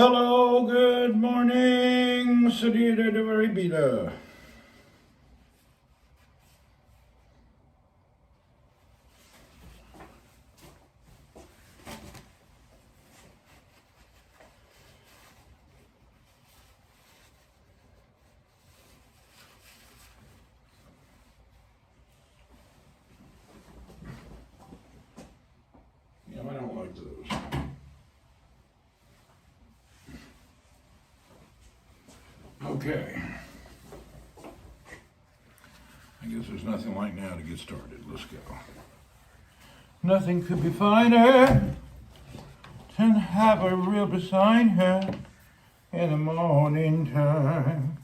Hello, good morning, City de Maribida. Yeah, I don't like those. Okay. I guess there's nothing like now to get started. Let's go. Nothing could be finer than have a real beside her in the morning time.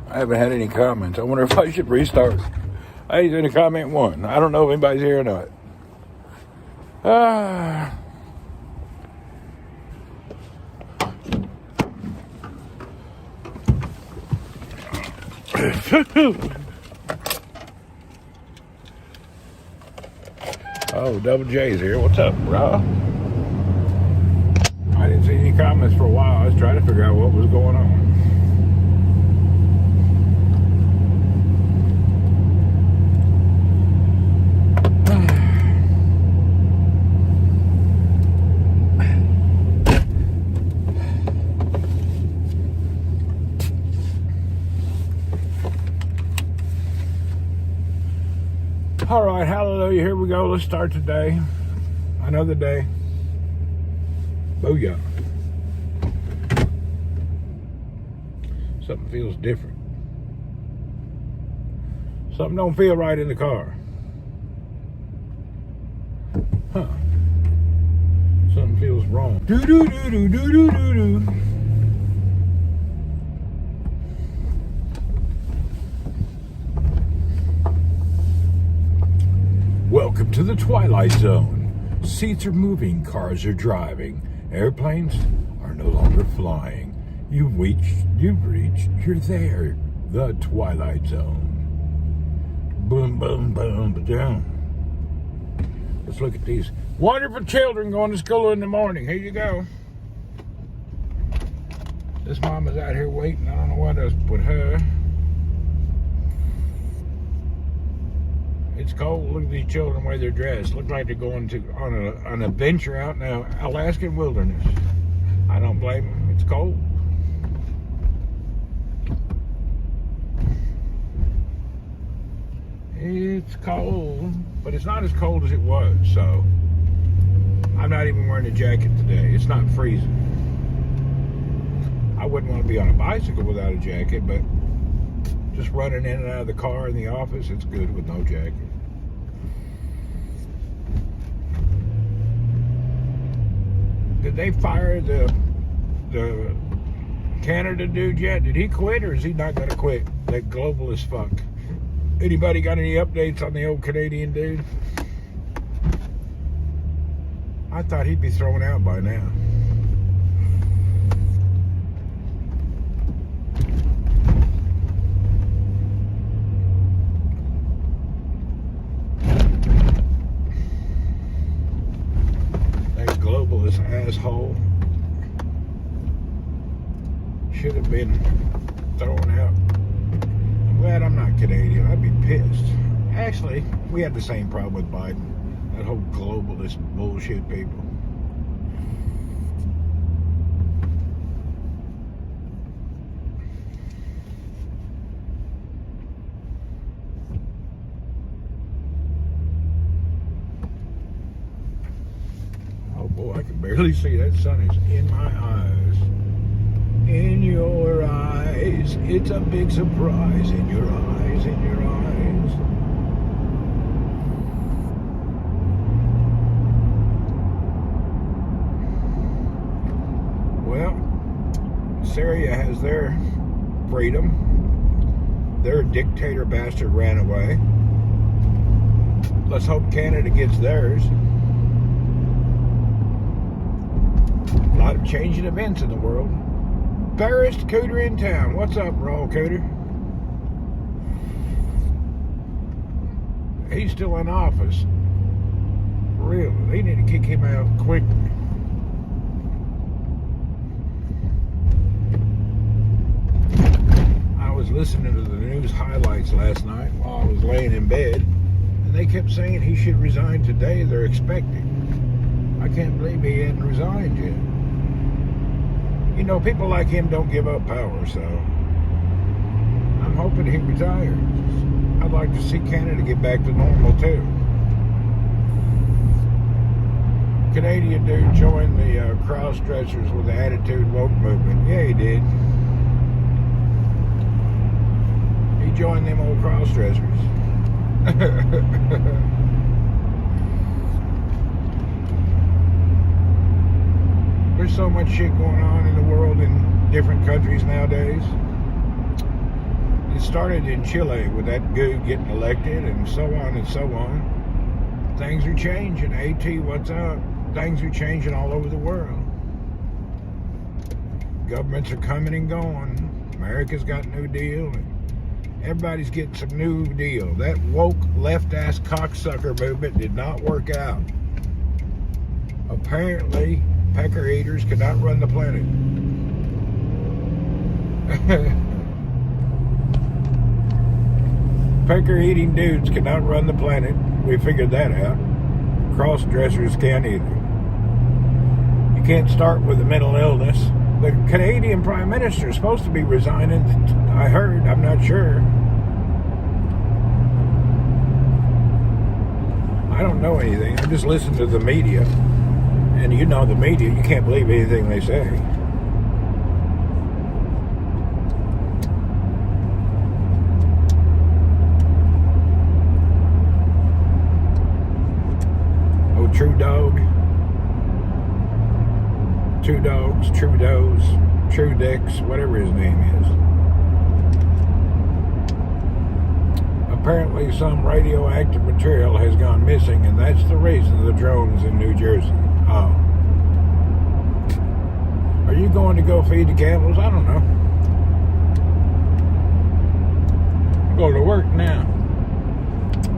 I haven't had any comments. I wonder if I should restart. I ain't gonna comment one. I don't know if anybody's here or not. Oh, Double J's here. What's up, bro? I didn't see any comments for a while. I was trying to figure out what was going on. All right, hallelujah, here we go. Let's start today. Another day. Booyah. Something feels different. Something don't feel right in the car. Huh. Something feels wrong. Do-do-do-do-do-do-do-do. Welcome to the Twilight Zone. Seats are moving, cars are driving, airplanes are no longer flying. You've reached, you're there, the Twilight Zone. Boom, boom, boom, ba-doom. Let's look at these wonderful children going to school in the morning. Here you go. This mama's out here waiting. I don't know what else but her. It's cold. Look at these children, the way they're dressed. Look like they're going on an adventure out in the Alaskan wilderness. I don't blame them. It's cold. It's cold, but it's not as cold as it was, so I'm not even wearing a jacket today. It's not freezing. I wouldn't want to be on a bicycle without a jacket, but just running in and out of the car in the office, it's good with no jacket. Did they fire the Canada dude yet? Did he quit, or is he not going to quit? That globalist fuck. Anybody got any updates on the old Canadian dude? I thought he'd be thrown out by now. Globalist asshole should have been thrown out. I'm glad I'm not Canadian. I'd be pissed. Actually, we had the same problem with Biden. That whole globalist bullshit people. Oh boy, I can barely see. That sun is in my eyes. in your eyes. It's a big surprise in your eyes, in your eyes. Well, Syria has their freedom. Their dictator bastard ran away. Let's hope Canada gets theirs. A lot of changing events in the world. Barrist Cooter in town. What's up, Raw Cooter? He's still in office. Really, they need to kick him out quick. I was listening to the news highlights last night while I was laying in bed, and they kept saying he should resign today. They're expecting. I can't believe he hadn't resigned yet. You know, people like him don't give up power, so I'm hoping he retires. I'd like to see Canada get back to normal, too. Canadian dude joined the cross-dressers with the Attitude Woke movement. Yeah, he did. He joined them old cross-dressers. There's so much shit going on in the world in different countries nowadays. It started in Chile with that dude getting elected and so on and so on. Things are changing. AT, what's up? Things are changing all over the world. Governments are coming and going. America's got a new deal. Everybody's getting some new deal. That woke left-ass cocksucker movement did not work out. Apparently, pecker eaters cannot run the planet. Pecker eating dudes cannot run the planet. We figured that out. Cross dressers can't either. You can't start with a mental illness. The Canadian Prime Minister is supposed to be resigning. I heard. I'm not sure. I don't know anything. I just listen to the media. And you know the media, you can't believe anything they say. Oh, True Dog. Two Dogs, Trudeau's, True Dicks, whatever his name is. Apparently some radioactive material has gone missing, and that's the reason the drone's in New Jersey. Oh. Are you going to go feed the camels? I don't know. I'm going to work now.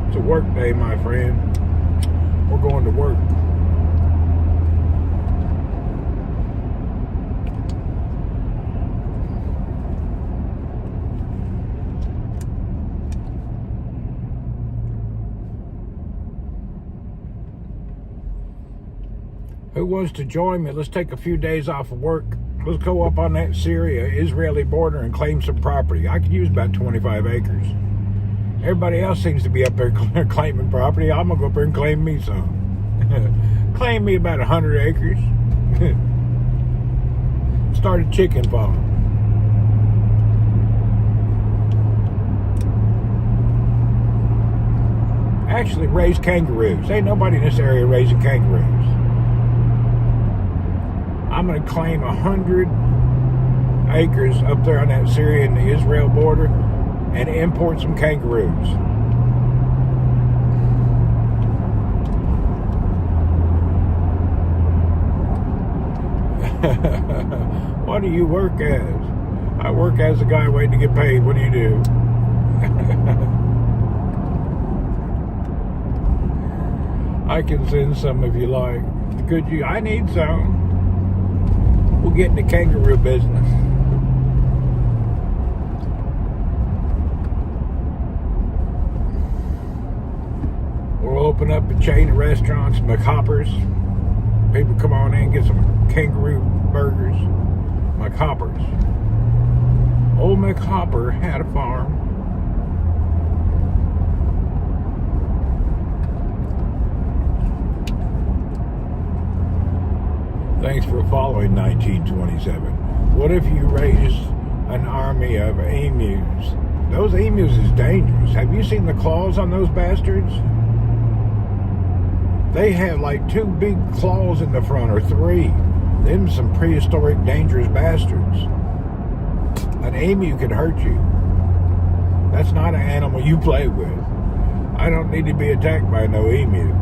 It's a work day, my friend. We're going to work. Who wants to join me? Let's take a few days off of work. Let's go up on that Syria-Israeli border and claim some property. I could use about 25 acres. Everybody else seems to be up there claiming property. I'm going to go up there and claim me some. Claim me about 100 acres. Start a chicken farm. Actually, raise kangaroos. Ain't nobody in this area raising kangaroos. I'm going to claim 100 acres up there on that Syria and the Israel border and import some kangaroos. What do you work as? I work as a guy waiting to get paid. What do you do? I can send some if you like. Could you? I need some. We'll get in the kangaroo business. We'll open up a chain of restaurants, McHoppers. People come on in and get some kangaroo burgers. McHoppers. Old McHopper had a farm. Thanks for following 1927. What if you raised an army of emus? Those emus is dangerous. Have you seen the claws on those bastards? They have like 2 big claws in the front, or 3. Them some prehistoric dangerous bastards. An emu could hurt you. That's not an animal you play with. I don't need to be attacked by no emu.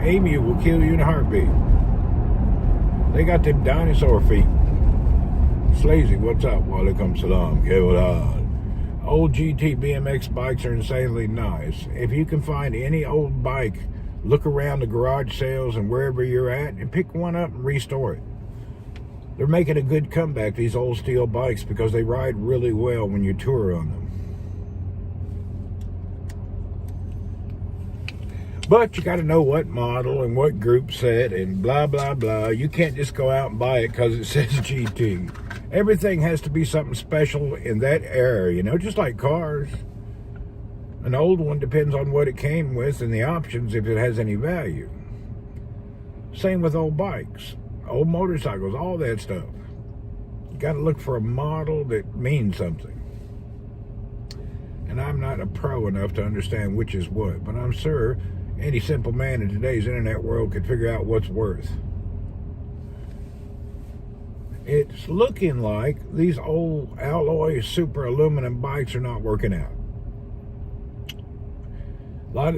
Emu will kill you in a heartbeat. They got them dinosaur feet. Slazy, what's up? Walaikum salam. Old GT BMX bikes are insanely nice. If you can find any old bike, look around the garage sales and wherever you're at and pick one up and restore it. They're making a good comeback, these old steel bikes, because they ride really well when you tour on them. But you got to know what model and what group set and blah, blah, blah. You can't just go out and buy it because it says GT. Everything has to be something special in that era, you know, just like cars. An old one depends on what it came with and the options, if it has any value. Same with old bikes, old motorcycles, all that stuff. You got to look for a model that means something. And I'm not a pro enough to understand which is what, but I'm sure any simple man in today's internet world could figure out what's worth. It's looking like these old alloy super aluminum bikes are not working out.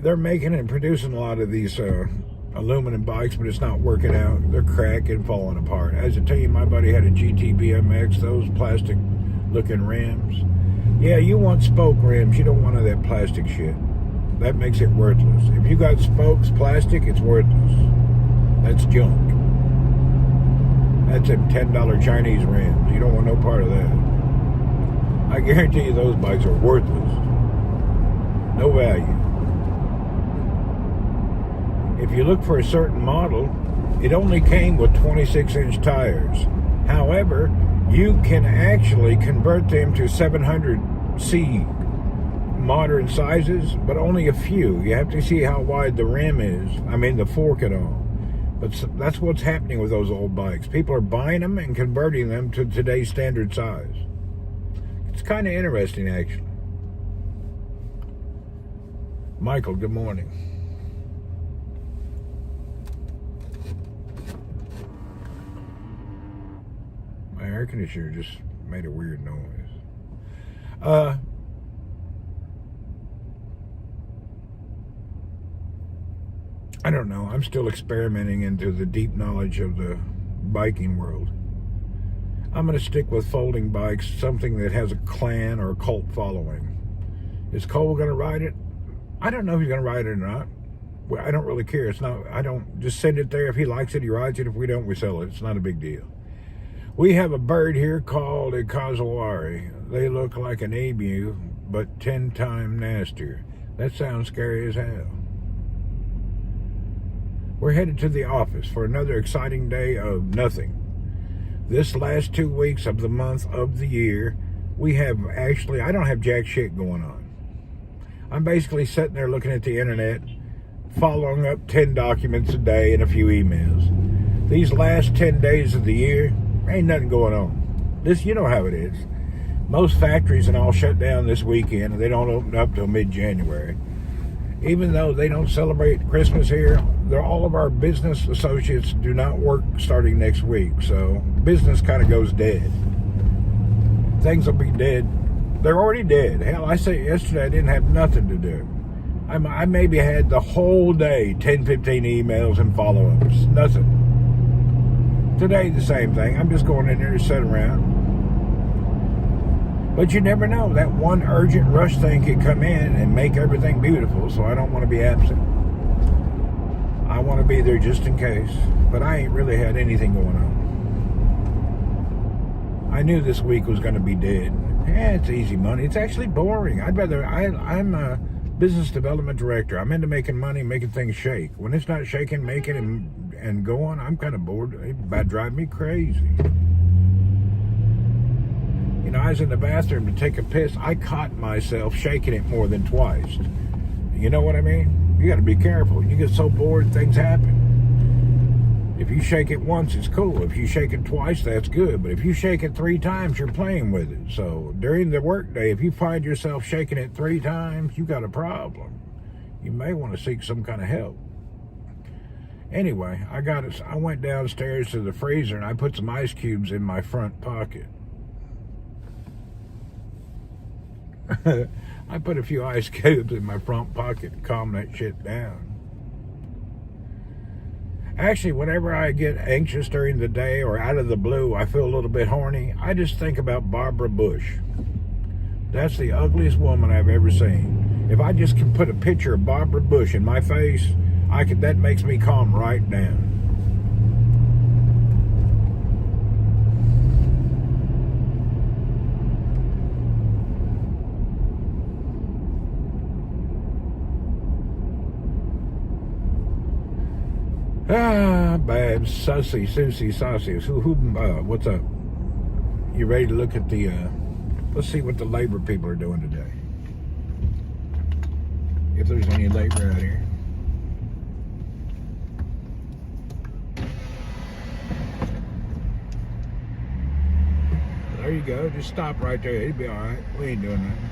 They're making and producing a lot of these aluminum bikes, but it's not working out. They're cracking, falling apart. As I tell you, my buddy had a GT BMX, those plastic looking rims. Yeah, you want spoke rims. You don't want all that plastic shit. That makes it worthless. If you got spokes, plastic, it's worthless. That's junk. That's them $10 Chinese rims. You don't want no part of that. I guarantee you those bikes are worthless. No value. If you look for a certain model, it only came with 26-inch tires. However, you can actually convert them to 700C modern sizes, but only a few. You have to see how wide the rim is. I mean, the fork and all. But that's what's happening with those old bikes. People are buying them and converting them to today's standard size. It's kind of interesting, actually. Michael, good morning. My air conditioner just made a weird noise. I don't know. I'm still experimenting into the deep knowledge of the biking world. I'm going to stick with folding bikes, something that has a clan or a cult following. Is Cole going to ride it? I don't know if he's going to ride it or not. Well, I don't really care. It's not. I don't just send it there. If he likes it, he rides it. If we don't, we sell it. It's not a big deal. We have a bird here called a cassowary. They look like an emu, but 10 times nastier. That sounds scary as hell. We're headed to the office for another exciting day of nothing. This last 2 weeks of the month of the year, we have actually, I don't have jack shit going on. I'm basically sitting there looking at the internet, following up 10 documents a day and a few emails. These last 10 days of the year, ain't nothing going on. This, you know how it is. Most factories and all shut down this weekend, and they don't open up till mid-January. Even though they don't celebrate Christmas here, all of our business associates do not work starting next week, so business kind of goes dead. Things will be dead. They're already dead. Hell, I say yesterday I didn't have nothing to do. I maybe had the whole day 10, 15 emails and follow-ups. Nothing. Today, the same thing. I'm just going in there to sit around. But you never know. That one urgent rush thing could come in and make everything beautiful, so I don't want to be absent. I want to be there just in case, but I ain't really had anything going on. I knew this week was going to be dead. Yeah, it's easy money. It's actually boring. I'm a business development director. I'm into making money, making things shake. When it's not shaking, making, and going, I'm kind of bored. It about drive me crazy. You know, I was in the bathroom to take a piss. I caught myself shaking it more than twice. You know what I mean? You got to be careful. You get so bored, things happen. If you shake it once, it's cool. If you shake it twice, that's good. But if you shake it 3 times, you're playing with it. So during the workday, if you find yourself shaking it 3 times, you got a problem. You may want to seek some kind of help. Anyway, I went downstairs to the freezer and I put some ice cubes in my front pocket. I put a few ice cubes in my front pocket to calm that shit down. Actually, whenever I get anxious during the day or out of the blue, I feel a little bit horny, I just think about Barbara Bush. That's the ugliest woman I've ever seen. If I just can put a picture of Barbara Bush in my face, that makes me calm right down. Babs, Sussy, Susie, Saucy. What's up? You ready to look at the, let's see what the labor people are doing today. If there's any labor out here. There you go. Just stop right there. It'll be all right. We ain't doing nothing.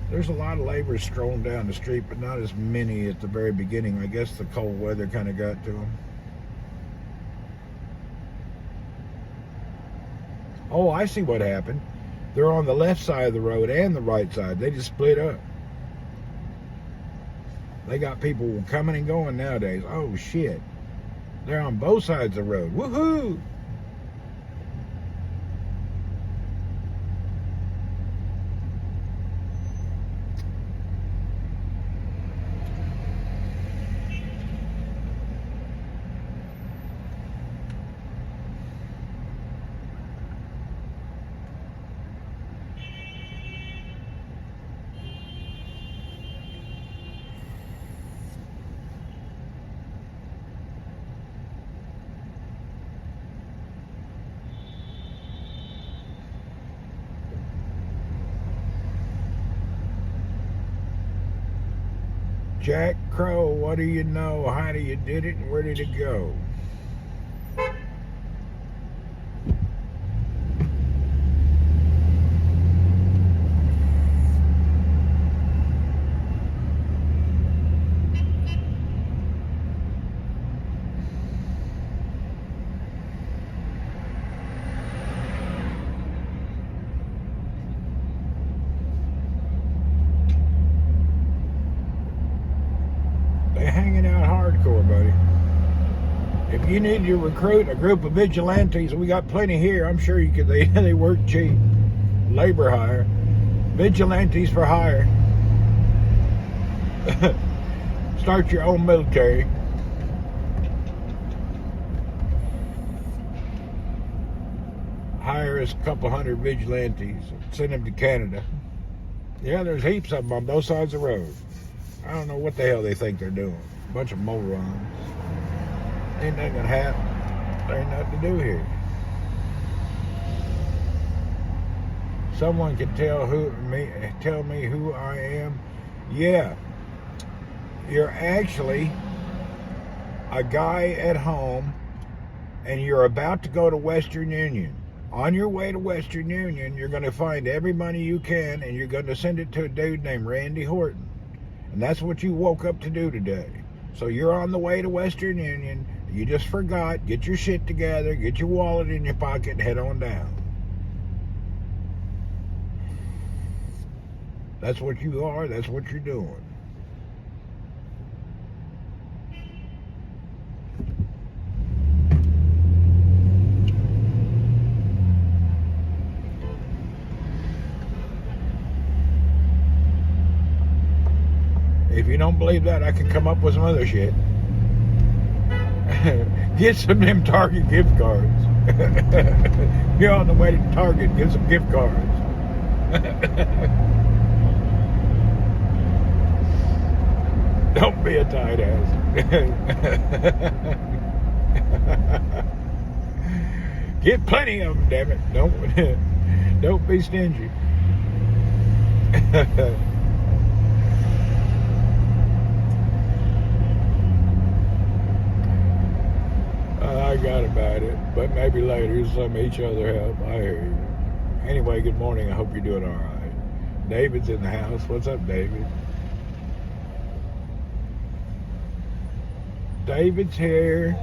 There's a lot of laborers strolling down the street, but not as many at the very beginning. I guess the cold weather kind of got to them. Oh, I see what happened. They're on the left side of the road and the right side. They just split up. They got people coming and going nowadays. Oh, shit. They're on both sides of the road. Woohoo! Jack Crow, what do you know? How do you did it and where did it go? Hanging out hardcore, buddy. If you need to recruit a group of vigilantes, we got plenty here. I'm sure you could. They work cheap. Labor hire. Vigilantes for hire. Start your own military. Hire us a couple hundred vigilantes. Send them to Canada. Yeah, there's heaps of them on both sides of the road. I don't know what the hell they think they're doing. A bunch of morons. Ain't nothing gonna happen. There ain't nothing to do here. Someone can tell me who I am. Yeah. You're actually a guy at home and you're about to go to Western Union. On your way to Western Union, you're going to find every money you can and you're going to send it to a dude named Randy Horton. And that's what you woke up to do today. So you're on the way to Western Union. You just forgot. Get your shit together. Get your wallet in your pocket and head on down. That's what you are. That's what you're doing. If you don't believe that, I can come up with some other shit. Get some of them Target gift cards. You're on the way to Target, get some gift cards. Don't be a tight ass. Get plenty of them, damn it. Don't be stingy. I got about it, but maybe later, some each other help. I hear you. Anyway, good morning. I hope you're doing all right. David's in the house. What's up, David? David's here.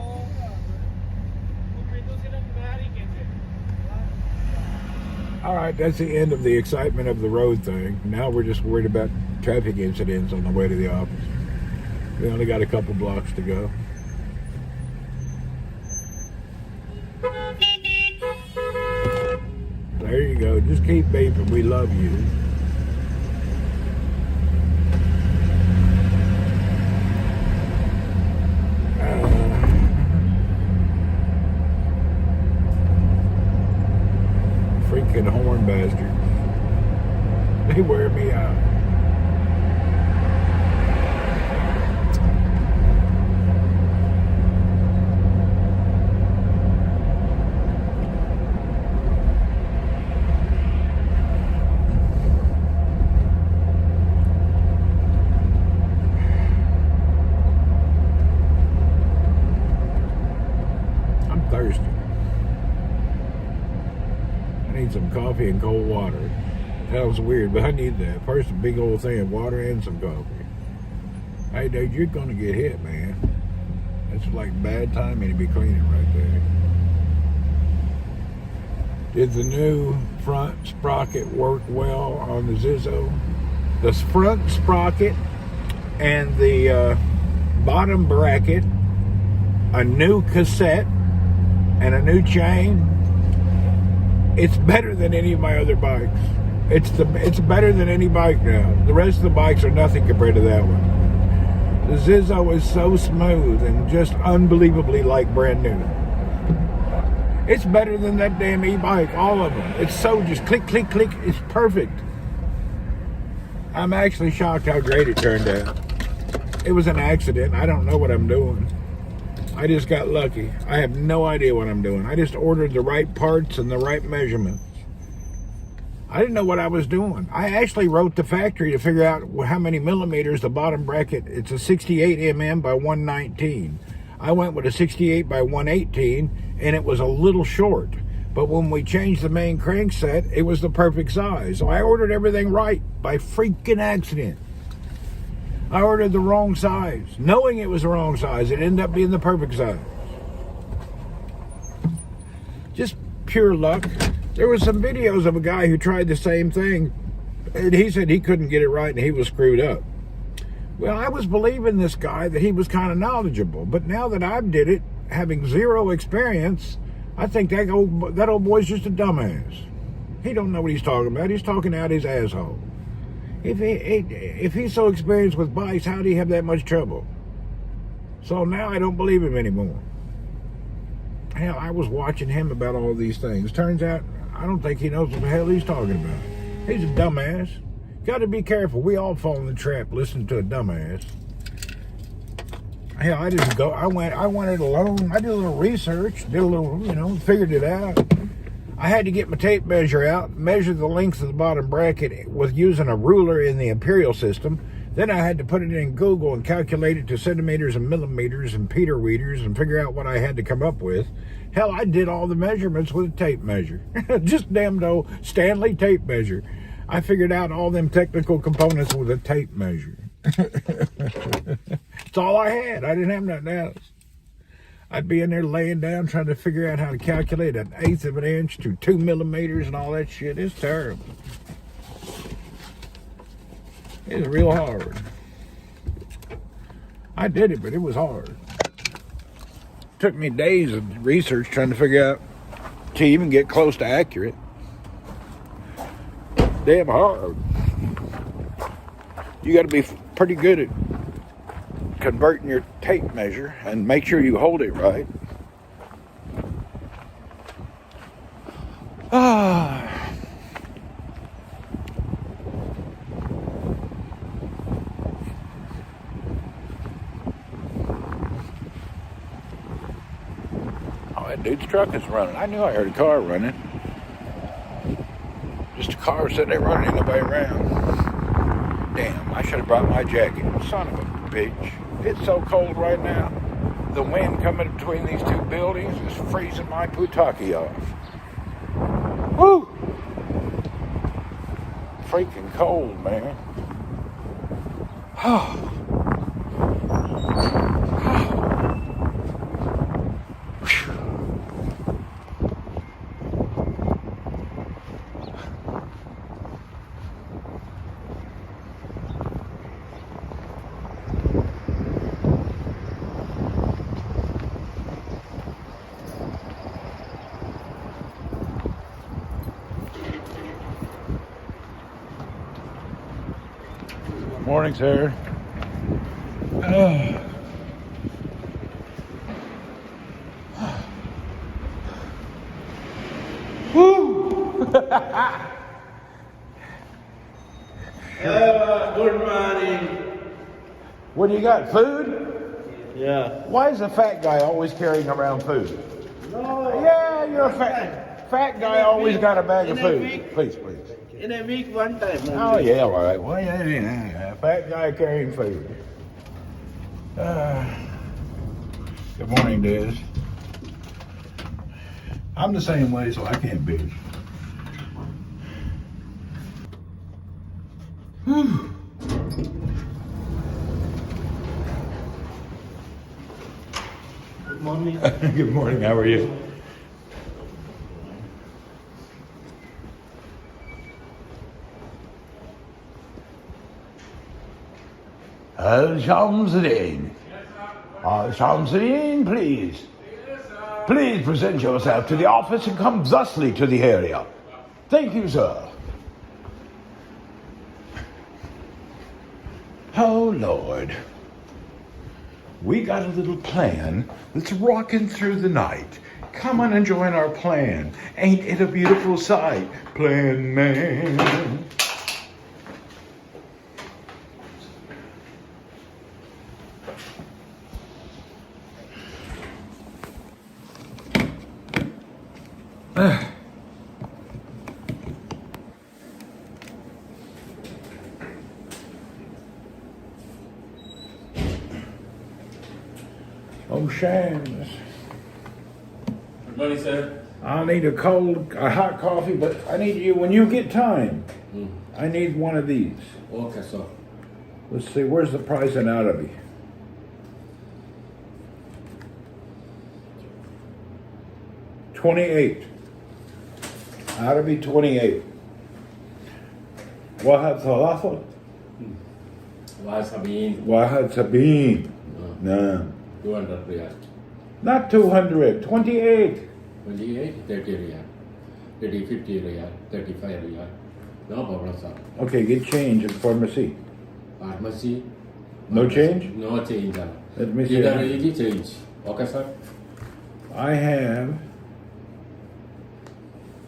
All right, that's the end of the excitement of the road thing. Now we're just worried about traffic incidents on the way to the office. We only got a couple blocks to go. There you go. Just keep beeping. We love you. Freaking horn bastards. They wear me out. I'm thirsty. I need some coffee and cold water. Sounds weird, but I need that. First, a big old thing of water and some coffee. Hey, dude, you're going to get hit, man. That's like bad timing to be cleaning right there. Did the new front sprocket work well on the Zizzo? The front sprocket and the bottom bracket, a new cassette, and a new chain. It's better than any of my other bikes. It's better than any bike now. The rest of the bikes are nothing compared to that one. The Zizzo is so smooth and just unbelievably like brand new. It's better than that damn e-bike, all of them. It's so just click, click, click. It's perfect. I'm actually shocked how great it turned out. It was an accident. I don't know what I'm doing. I just got lucky. I have no idea what I'm doing. I just ordered the right parts and the right measurements. I didn't know what I was doing. I actually wrote the factory to figure out how many millimeters the bottom bracket. It's a 68 mm by 119. I went with a 68 by 118, and it was a little short. But when we changed the main crankset, it was the perfect size. So I ordered everything right by freaking accident. I ordered the wrong size, knowing it was the wrong size. It ended up being the perfect size. Just pure luck. There were some videos of a guy who tried the same thing, and he said he couldn't get it right and he was screwed up. Well, I was believing this guy that he was kind of knowledgeable, but now that I did it, having zero experience, I think that old boy's just a dumbass. He don't know what he's talking about. He's talking out his asshole. If he's so experienced with bikes, how do he have that much trouble? So now I don't believe him anymore. Hell, I was watching him about all these things. Turns out, I don't think he knows what the hell he's talking about. He's a dumbass. Got to be careful. We all fall in the trap listening to a dumbass. Hell, I didn't go. I went it alone. I did a little research, did a little, figured it out. I had to get my tape measure out, measure the length of the bottom bracket with using a ruler in the imperial system. Then I had to put it in Google and calculate it to centimeters and millimeters and Peter readers and figure out what I had to come up with. Hell, I did all the measurements with a tape measure. Just damned old Stanley tape measure. I figured out all them technical components with a tape measure. That's all I had. I didn't have nothing else. I'd be in there laying down trying to figure out how to calculate 1/8 of an inch to 2 millimeters and all that shit. It's terrible. It's real hard. I did it, but it was hard. Took me days of research trying to figure out to even get close to accurate. Damn hard. You got to be pretty good at converting your tape measure and make sure you hold it right. That dude's truck is running. I knew I heard a car running. Just a car sitting there running, ain't nobody around. Damn, I should have brought my jacket. Son of a bitch. It's so cold right now. The wind coming between these two buildings is freezing my putaki off. Woo! Freaking cold, man. Oh. Morning, sir. Woo! Good morning. What do you got? Food? Yeah. Why is the fat guy always carrying around food? No. Yeah, you're a fat guy. Always got a bag of food. Please. In a week, one time. Oh yeah, all right. Well, yeah. Fat guy carrying food. Good morning, Des. I'm the same way, so I can't bitch. Whew. Good morning. Good morning. How are you? Al-Shamsuddin. Al-Shamsuddin, please. Please present yourself to the office and come thusly to the area. Thank you, sir. Oh, Lord. We got a little plan that's rocking through the night. Come on and join our plan. Ain't it a beautiful sight? Plan man. Oh, Shams. Good morning, sir. I'll need a hot coffee, but I need you, when you get time, I need one of these. Okay, sir. Let's see, where's the price in Arabi? $28. Arabi 28. واحد ثلاثة. Wasabi, واحد سبعين. No. 200 riyal. Not 200, 28. 28, 30 riyal. 30, 50 riyal, 35 riyal. No problem, sir. Okay, get change at pharmacy. Pharmacy. No change? No change, sir. Let me see. Either easy change. Okay, sir. I have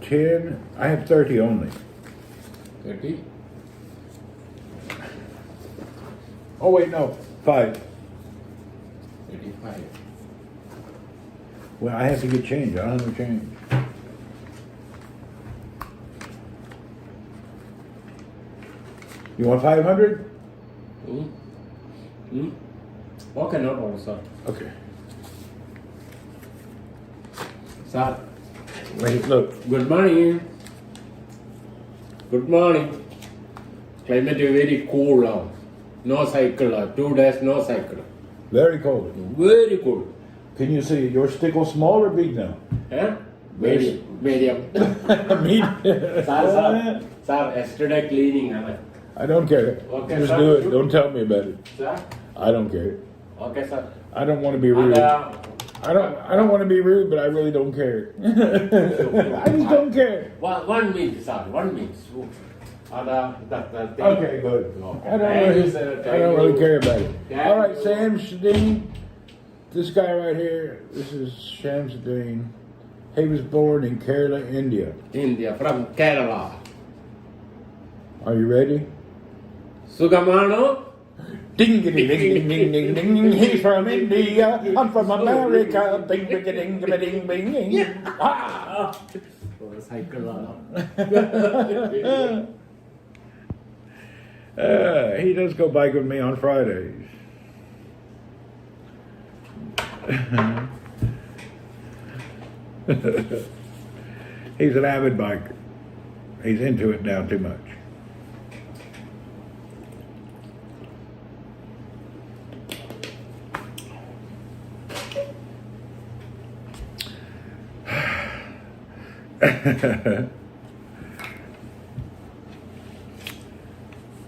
10, I have 30 only. 30. Oh wait, no, 5. 35. Well, I have to get change, I don't have no change. You want 500? Okay, no problem, sir. Okay. Sir, Wait, look. good morning. Good morning. Climate is very cool now. No cycle. 2 days, no cycle. Very cold. Very cool. Can you see your stickle small or big now? Huh? Medium. Medium. Medium. Sir, yesterday cleaning. I don't care. Okay, Just sir. do it. Don't tell me about it. Sir? I don't care. Okay, sir. I don't want to be rude. I don't want to be rude, but I really don't care. I just don't care. 1 minute, sir. 1 minute. Okay, good. Okay. I Thank you, sir. I don't really care about it. Thank All right, you. Sam Shadeen. This guy right here, this is Shamsuddin. He was born in Kerala, India. India, from Kerala. Are you ready? Sugamano? Ding ding ding ding ding ding ding. He's from India. I'm from America. Bing ding ding ding ding ding ding. Ah. Motorcycle. He does go bike with me on Fridays. He's an avid biker. He's into it now too much.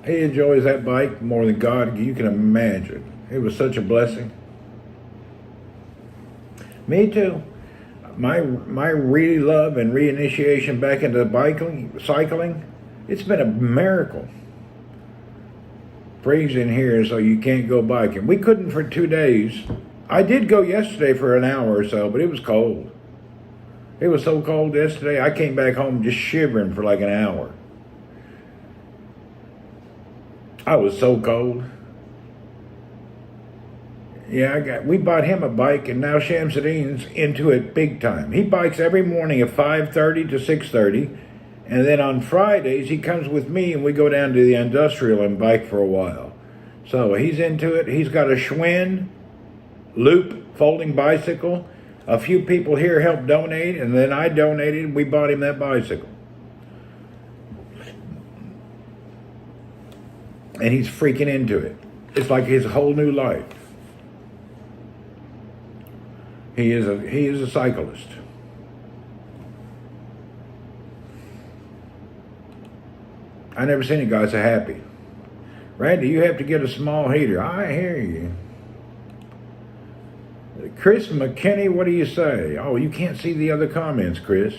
He enjoys that bike more than God you can imagine. It was such a blessing. Me too. My really love and reinitiation back into cycling, it's been a miracle. Freezing here so you can't go biking. We couldn't for 2 days. I did go yesterday for an hour or so, but it was cold. It was so cold yesterday, I came back home just shivering for like an hour. I was so cold. Yeah, we bought him a bike, and now Shamsuddin's into it big time. He bikes every morning at 5:30 to 6:30, and then on Fridays he comes with me and we go down to the industrial and bike for a while. So he's into it. He's got a Schwinn Loop folding bicycle. A few people here helped donate, and then I donated. We bought him that bicycle. And he's freaking into it. It's like his whole new life. He is a cyclist. I never seen a guy so happy. Randy, you have to get a small heater. I hear you. Chris McKinney, what do you say? Oh, you can't see the other comments, Chris.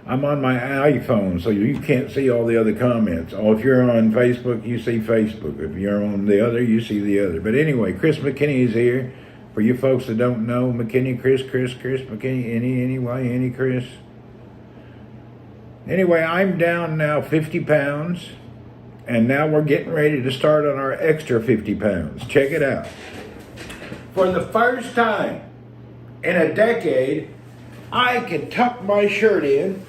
I'm on my iPhone, so you can't see all the other comments. Oh, if you're on Facebook, you see Facebook. If you're on the other, you see the other. But anyway, Chris McKinney is here. For you folks that don't know, McKinney, Chris McKinney, any Chris. Anyway, I'm down now 50 pounds, and now we're getting ready to start on our extra 50 pounds. Check it out. For the first time in a decade, I can tuck my shirt in,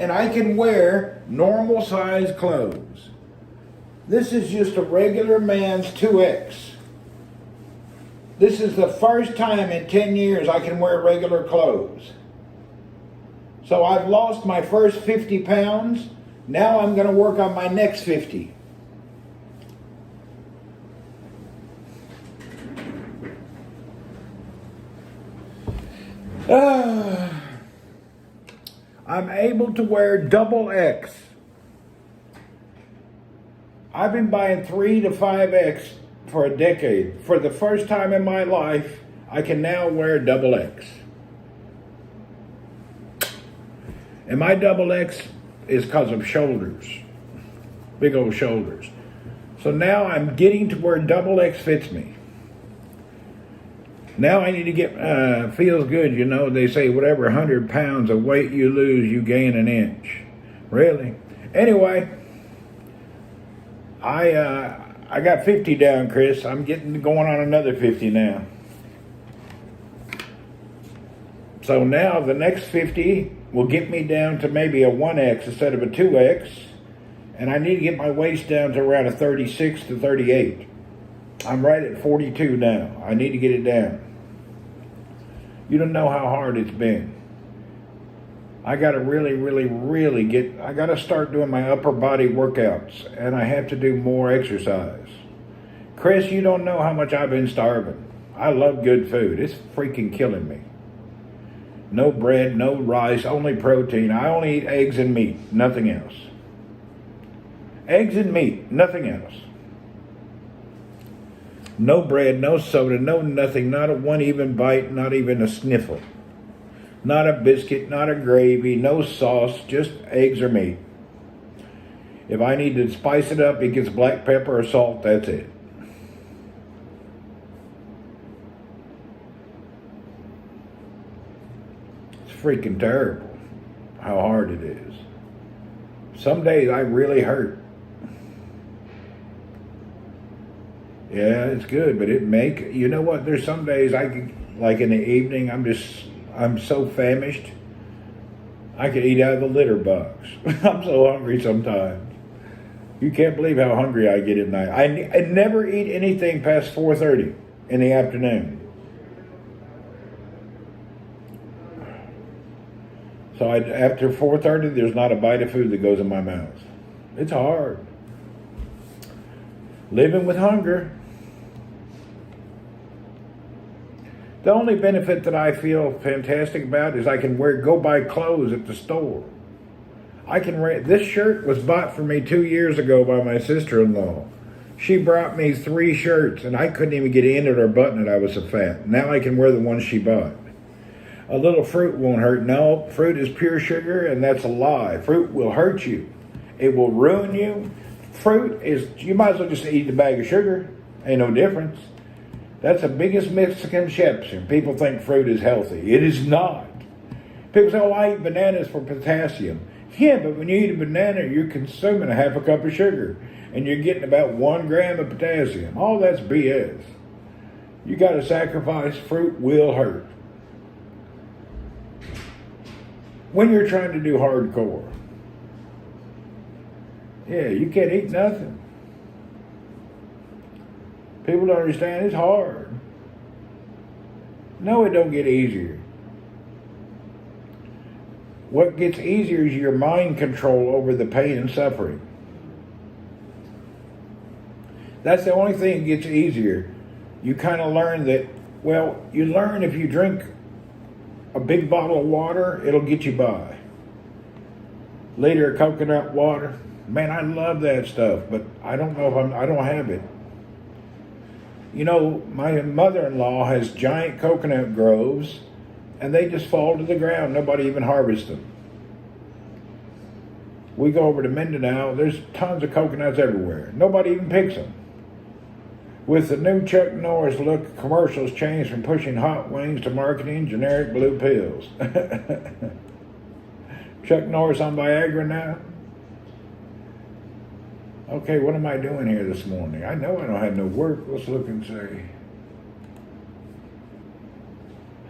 and I can wear normal size clothes. This is just a regular man's 2X. This is the first time in 10 years I can wear regular clothes. So I've lost my first 50 pounds. Now I'm going to work on my next 50. I'm able to wear double X. I've been buying 3 to 5X for a decade. For the first time in my life, I can now wear double X. And my double X is because of shoulders. Big old shoulders. So now I'm getting to where double X fits me. Now I need to get, feels good, you know. They say whatever 100 pounds of weight you lose, you gain an inch. Really? Anyway, I got 50 down, Chris. I'm going on another 50 now. So now the next 50 will get me down to maybe a 1X instead of a 2X. And I need to get my waist down to around a 36 to 38. I'm right at 42 now. I need to get it down. You don't know how hard it's been. I got to really I got to start doing my upper body workouts, and I have to do more exercise. Chris, you don't know how much I've been starving. I love good food. It's freaking killing me. No bread, no rice, only protein. I only eat eggs and meat, nothing else. Eggs and meat, nothing else. No bread, no soda, no nothing, not a one even bite, not even a sniffle. Not a biscuit, not a gravy, no sauce, just eggs or meat. If I need to spice it up, it gets black pepper or salt, that's it. It's freaking terrible how hard it is. Some days I really hurt. Yeah, it's good, but you know what? There's some days I can, like in the evening, I'm so famished, I could eat out of the litter box. I'm so hungry sometimes. You can't believe how hungry I get at night. I never eat anything past 4:30 in the afternoon. So after 4:30, there's not a bite of food that goes in my mouth. It's hard. Living with hunger. The only benefit that I feel fantastic about is I can go buy clothes at the store. This shirt was bought for me 2 years ago by my sister-in-law. She brought me 3 shirts and I couldn't even get in it or button it. I was so fat. Now I can wear the ones she bought. A little fruit won't hurt. No, fruit is pure sugar, and that's a lie. Fruit will hurt you. It will ruin you. You might as well just eat a bag of sugar. Ain't no difference. That's the biggest misconception. People think fruit is healthy. It is not. People say, I eat bananas for potassium. Yeah, but when you eat a banana, you're consuming a half a cup of sugar, and you're getting about 1 gram of potassium. All that's BS. You got to sacrifice. Fruit will hurt. When you're trying to do hardcore, yeah, you can't eat nothing. People don't understand it's hard. No, it don't get easier. What gets easier is your mind control over the pain and suffering. That's the only thing that gets easier. You kind of learn that, you learn if you drink a big bottle of water, it'll get you by. Liter of coconut water, man, I love that stuff, but I don't know if I don't have it. You know, my mother-in-law has giant coconut groves, and they just fall to the ground. Nobody even harvests them. We go over to Mindanao, there's tons of coconuts everywhere. Nobody even picks them. With the new Chuck Norris look, commercials changed from pushing hot wings to marketing generic blue pills. Chuck Norris on Viagra now? Okay, what am I doing here this morning? I know I don't have no work. Let's look and see.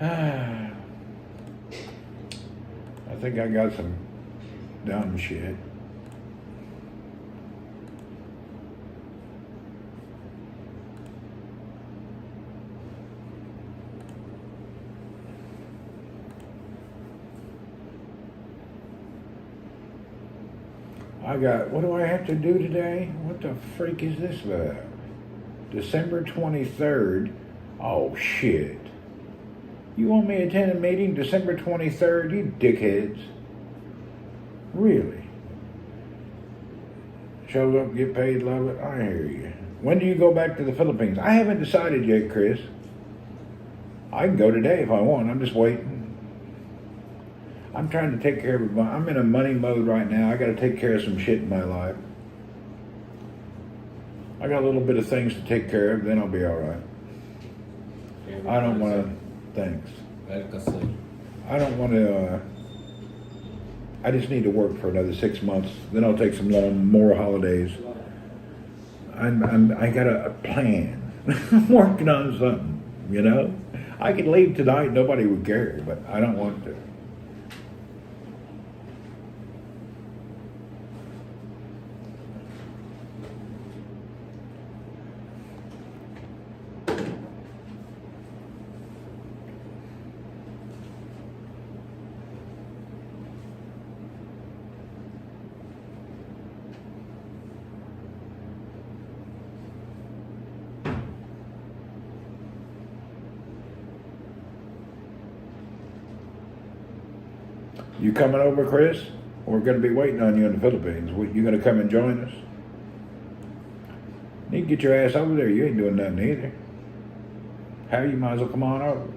I think I got some dumb shit. What do I have to do today? What the freak is this about? December 23rd. Oh, shit. You want me to attend a meeting December 23rd? You dickheads. Really? Show up, get paid, love it. I hear you. When do you go back to the Philippines? I haven't decided yet, Chris. I can go today if I want. I'm just waiting. I'm trying to take care of I'm in a money mode right now. I got to take care of some shit in my life. I got a little bit of things to take care of, then I'll be all right. I don't want to. Thanks. I don't want to. I just need to work for another 6 months. Then I'll take some more holidays. I got a plan. I'm working on something. You know, I could leave tonight. Nobody would care, but I don't want to. You coming over, Chris? We're going to be waiting on you in the Philippines. You going to come and join us? You need to get your ass over there. You ain't doing nothing either. How you might as well come on over.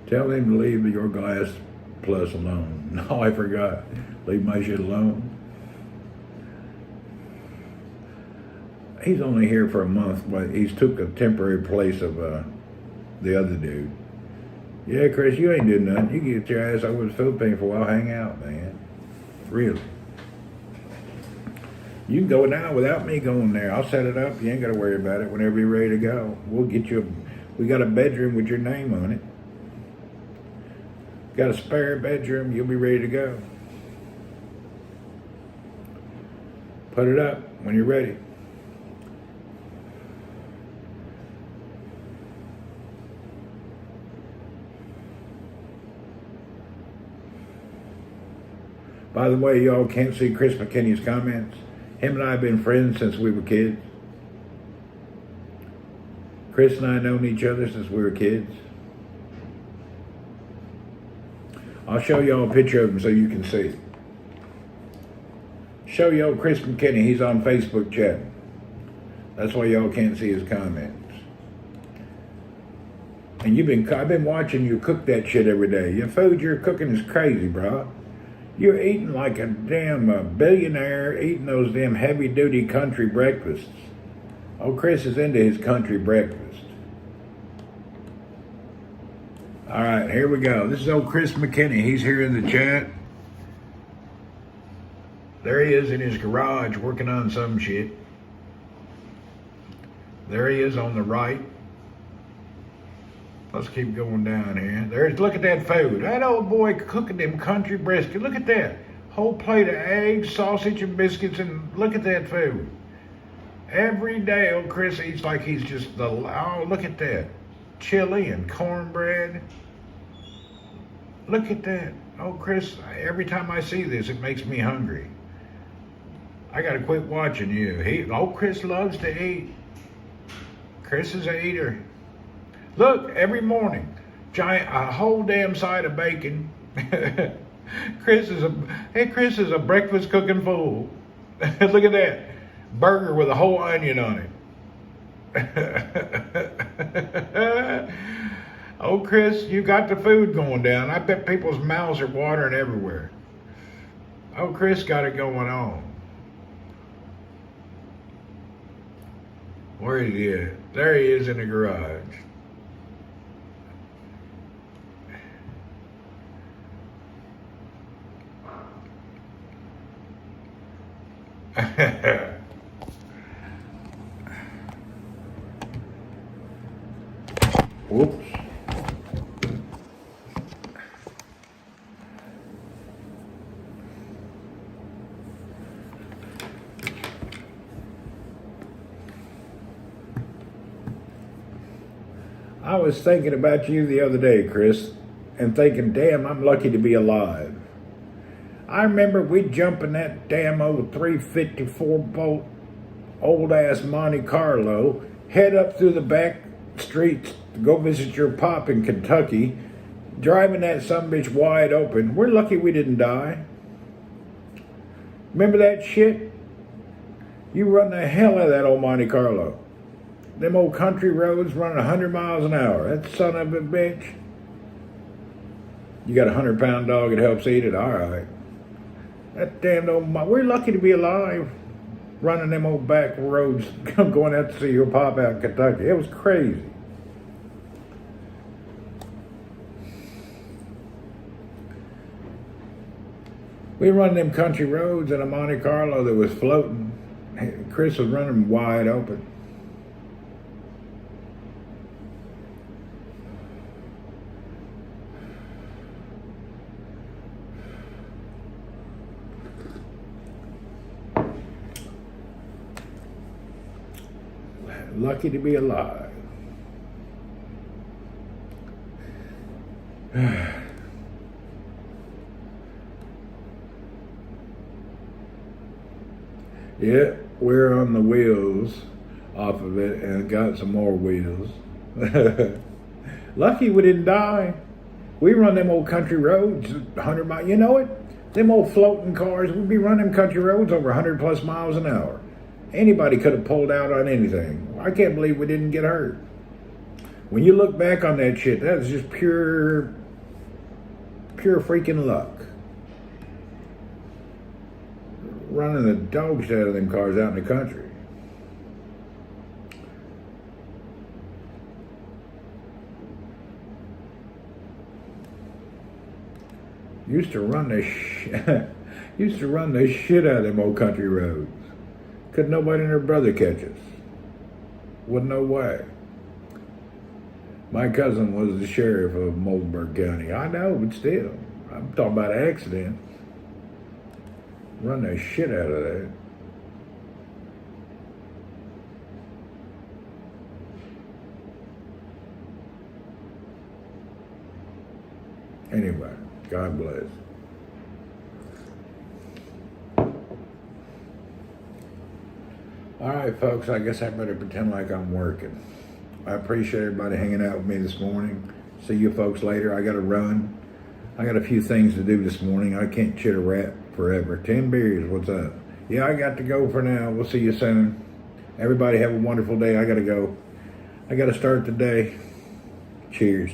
Tell him to leave your glass plus alone. No, I forgot. Leave my shit alone. He's only here for a month, but he's took a temporary place of the other dude. Yeah, Chris, you ain't doing nothing. You can get your ass over to the Philippines for a while, hang out, man. Really. You can go now without me going there. I'll set it up. You ain't got to worry about it. Whenever you're ready to go, we'll get you. We got a bedroom with your name on it. Got a spare bedroom. You'll be ready to go. Put it up when you're ready. By the way, y'all can't see Chris McKinney's comments. Him and I have been friends since we were kids. Chris and I have known each other since we were kids. I'll show y'all a picture of him so you can see. Show y'all Chris McKinney. He's on Facebook chat. That's why y'all can't see his comments. And I've been watching you cook that shit every day. Your food you're cooking is crazy, bro. You're eating like a damn billionaire, eating those damn heavy-duty country breakfasts. Oh, Chris is into his country breakfast. All right, here we go. This is old Chris McKinney. He's here in the chat. There he is in his garage working on some shit. There he is on the right. Let's keep going down here. Look at that food. That old boy cooking them country brisket. Look at that. Whole plate of eggs, sausage, and biscuits, and look at that food. Every day, old Chris eats like he's just oh, look at that. Chili and cornbread. Look at that. Oh, Chris, every time I see this, it makes me hungry. I gotta quit watching you. Chris loves to eat. Chris is an eater. Look, every morning, a whole damn side of bacon. Chris is a breakfast cooking fool. Look at that. Burger with a whole onion on it. Oh, Chris, you got the food going down. I bet people's mouths are watering everywhere. Oh, Chris got it going on. Where is he at? There he is in the garage. Whoops. I was thinking about you the other day, Chris, and thinking, damn, I'm lucky to be alive. I remember we'd jump in that damn old 354 bolt, old ass Monte Carlo, head up through the back streets to go visit your pop in Kentucky, driving that sumbitch wide open. We're lucky we didn't die. Remember that shit? You run the hell out of that old Monte Carlo. Them old country roads running 100 miles an hour. That son of a bitch. You got a 100-pound dog that helps eat it? All right. That damn old... We're lucky to be alive running them old back roads going out to see your pop out in Kentucky. It was crazy. We run them country roads in a Monte Carlo that was floating. Chris was running wide open. Lucky to be alive. Yeah, we're on the wheels off of it and got some more wheels. Lucky we didn't die. We run them old country roads 100 miles. You know it? Them old floating cars, we'd be running country roads over 100 plus miles an hour. Anybody could have pulled out on anything. I can't believe we didn't get hurt. When you look back on that shit, that was just pure freaking luck. Running the dog shit out of them cars out in the country. used to run the used to run the shit out of them old country roads. Couldn't nobody and their brother catch us. Wasn't no way. My cousin was the sheriff of Mulberg County. I know, but still, I'm talking about accidents. Run the shit out of that. Anyway, God bless. All right, folks, I guess I better pretend like I'm working. I appreciate everybody hanging out with me this morning. See you folks later. I got to run. I got a few things to do this morning. I can't chit a rat forever. 10 beers, what's up? Yeah, I got to go for now. We'll see you soon. Everybody have a wonderful day. I got to go. I got to start the day. Cheers.